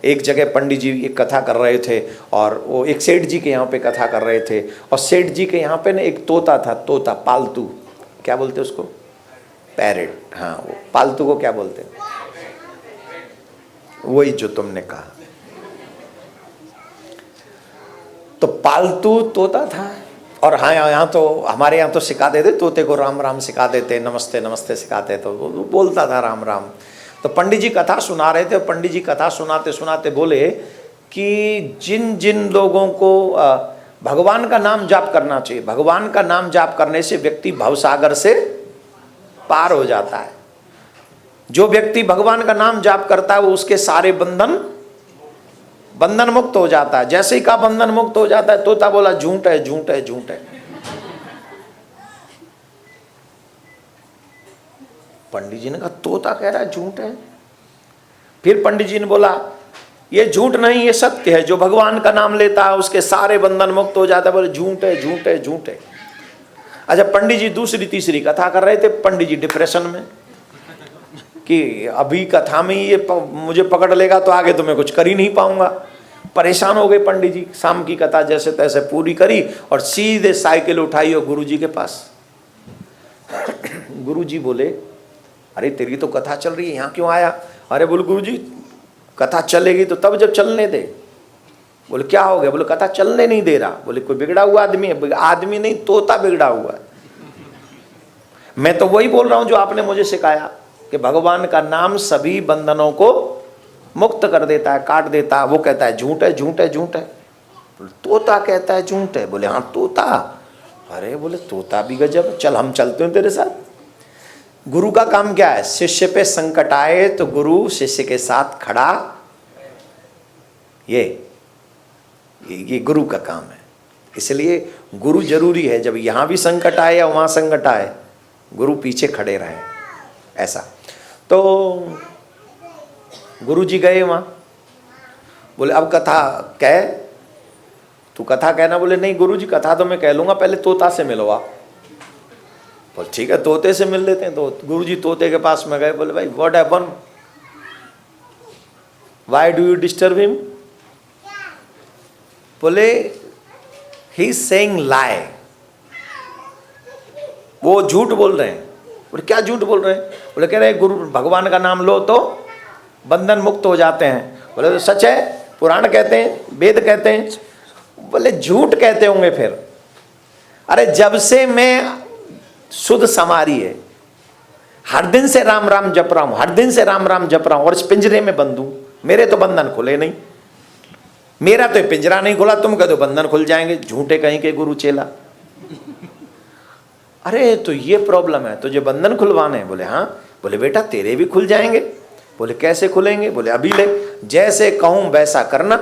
एक जगह पंडित जी एक कथा कर रहे थे और वो एक सेठ जी के यहाँ पे कथा कर रहे थे, और सेठ जी के यहाँ पे ना एक तोता था, तोता पालतू, क्या बोलते उसको, पैरेट, हाँ वो पालतू को क्या बोलते हैं, वही जो तुमने कहा। तो पालतू तोता था, और हाँ यहाँ तो हमारे यहाँ तो सिखा देते तोते को राम राम सिखा देते, नमस्ते नमस्ते सिखाते, तो वो बोलता था राम राम। तो पंडित जी कथा सुना रहे थे, पंडित जी कथा सुनाते सुनाते बोले कि जिन जिन लोगों को भगवान का नाम जाप करना चाहिए, भगवान का नाम जाप करने से व्यक्ति भवसागर से पार हो जाता है। जो व्यक्ति भगवान का नाम जाप करता है वो उसके सारे बंधन मुक्त हो जाता है। जैसे ही का बंधन मुक्त हो जाता है, तोता बोला झूठ है झूठ है झूठ है। पंडित जी ने कहा तोता कह रहा है झूठ है। फिर पंडित जी ने बोला ये झूठ नहीं, ये सत्य है, जो भगवान का नाम लेता है उसके सारे बंधन मुक्त हो जाता है। बोले झूठ है झूठ है झूठ है। अच्छा, पंडित जी दूसरी तीसरी कथा कर रहे थे, पंडित जी डिप्रेशन में कि अभी कथा में ये मुझे पकड़ लेगा तो आगे तो मैं कुछ कर ही नहीं पाऊंगा। परेशान हो गए पंडित जी, शाम की कथा जैसे तैसे पूरी करी और सीधे साइकिल उठाई और गुरुजी के पास। गुरुजी बोले अरे तेरी तो कथा चल रही है, यहाँ क्यों आया? अरे बोले गुरुजी कथा चलेगी तो तब जब चलने दे। बोले क्या हो गया? बोले कथा चलने नहीं दे रहा। बोले कोई बिगड़ा हुआ आदमी है? आदमी नहीं, तोता बिगड़ा हुआ है। मैं तो वही बोल रहा हूं जो आपने मुझे सिखाया कि भगवान का नाम सभी बंधनों को मुक्त कर देता है, काट देता है। वो कहता है झूठ है झूठ है झूठ है। तोता कहता है झूठ है। बोले हाँ तोता। अरे बोले तोता भी गजब, चल हम चलते हैं तेरे साथ। गुरु का काम क्या है? शिष्य पे संकट आए तो गुरु शिष्य के साथ खड़ा, ये गुरु का काम है। इसलिए गुरु जरूरी है, जब यहां भी संकट आए या वहां संकट आए गुरु पीछे खड़े रहे, ऐसा। तो गुरु जी गए वहां, बोले अब कथा कह, तू कथा कहना। बोले नहीं गुरु जी कथा तो मैं कह लूंगा, पहले तोता से मिलो आप। बोले ठीक है तोते से मिल लेते हैं। तो गुरु जी तोते के पास में गए। बोले भाई what happen, why do you disturb him? बोले ही इज सेइंग लाई, वो झूठ बोल रहे हैं। बोले क्या झूठ बोल रहे हैं? बोले कह रहे हैं गुरु भगवान का नाम लो तो बंधन मुक्त हो जाते हैं। बोले तो सच है, पुराण कहते हैं, वेद कहते हैं। बोले झूठ कहते होंगे फिर। अरे जब से मैं शुद्ध समारी है, हर दिन से राम राम जप रहा हूं, हर दिन से राम राम जप रहा हूं और इस पिंजरे में बंद हूं, मेरे तो बंधन खुले नहीं। मेरा तो पिंजरा नहीं खुला, तुम कह दो बंधन खुल जाएंगे, झूठे कहीं के गुरु चेला। अरे तो ये प्रॉब्लम है, तुझे बंधन खुलवाने हैं? बोले हाँ। बोले बेटा तेरे भी खुल जाएंगे। बोले कैसे खुलेंगे? बोले अभी ले, जैसे कहूं वैसा करना,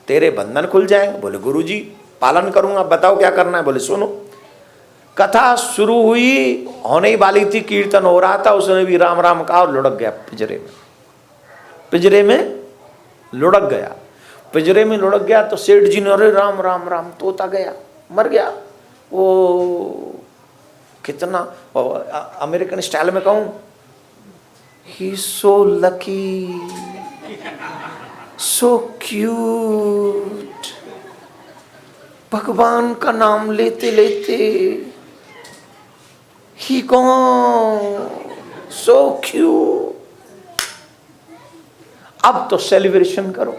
तेरे बंधन खुल जाएंगे। बोले गुरुजी पालन करूंगा, बताओ क्या करना है? बोले सुनो। कथा शुरू हुई, होने ही वाली थी, कीर्तन हो रहा था, उसने भी राम राम कहा और लुढ़क गया पिंजरे में। पिंजरे में लुढ़क गया, पिंजरे में लुढ़क गया। तो सेठ जी ने अरे राम राम राम, तोता गया, मर गया। वो कितना अमेरिकन स्टाइल में कहूं, ही सो लकी, सो क्यूट। भगवान का नाम लेते लेते ही गॉन, सो क्यूट। अब तो सेलिब्रेशन करो,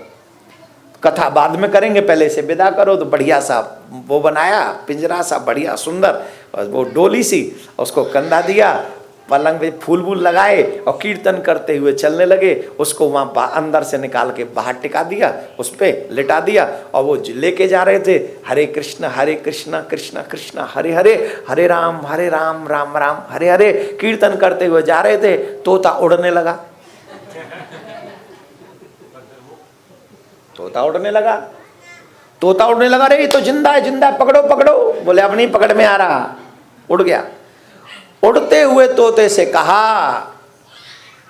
कथा बाद में करेंगे, पहले से विदा करो। तो बढ़िया सा वो बनाया पिंजरा सा, बढ़िया सुंदर, और वो डोली सी, उसको कंधा दिया, पलंग पे फूल वूल लगाए और कीर्तन करते हुए चलने लगे। उसको वहाँ अंदर से निकाल के बाहर टिका दिया, उस पर लिटा दिया और वो लेके जा रहे थे, हरे कृष्ण कृष्ण कृष्ण हरे हरे, हरे राम राम राम हरे हरे, कीर्तन करते हुए जा रहे थे। तोता उड़ने लगा, तोता उड़ने लगा, तोता उड़ने लगा। रे ये तो जिंदा है, जिंदा है, पकड़ो पकड़ो। बोले अपनी पकड़ में आ रहा, उड़ गया। उड़ते हुए तोते से कहा,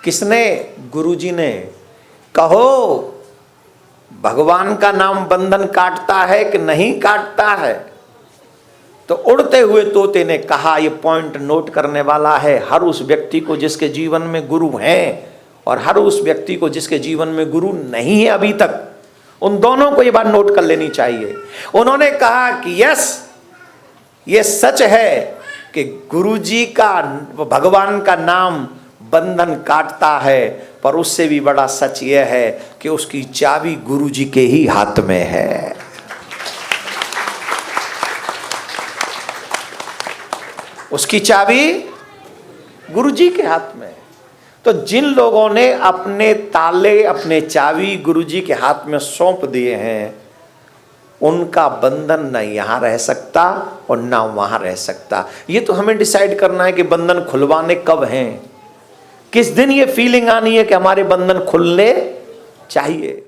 किसने? गुरुजी ने। कहो भगवान का नाम बंधन काटता है कि नहीं काटता है? तो उड़ते हुए तोते ने कहा, ये पॉइंट नोट करने वाला है, हर उस व्यक्ति को जिसके जीवन में गुरु हैं और हर उस व्यक्ति को जिसके जीवन में गुरु नहीं है अभी तक, उन दोनों को ये बात नोट कर लेनी चाहिए। उन्होंने कहा कि यस, ये सच है कि गुरुजी का, भगवान का नाम बंधन काटता है, पर उससे भी बड़ा सच यह है कि उसकी चाबी गुरुजी के ही हाथ में है। उसकी चाबी गुरुजी के हाथ में है। तो जिन लोगों ने अपने ताले, अपने चाबी गुरुजी के हाथ में सौंप दिए हैं, उनका बंधन न यहाँ रह सकता और ना वहाँ रह सकता। ये तो हमें डिसाइड करना है कि बंधन खुलवाने कब हैं, किस दिन ये फीलिंग आनी है कि हमारे बंधन खुलने चाहिए।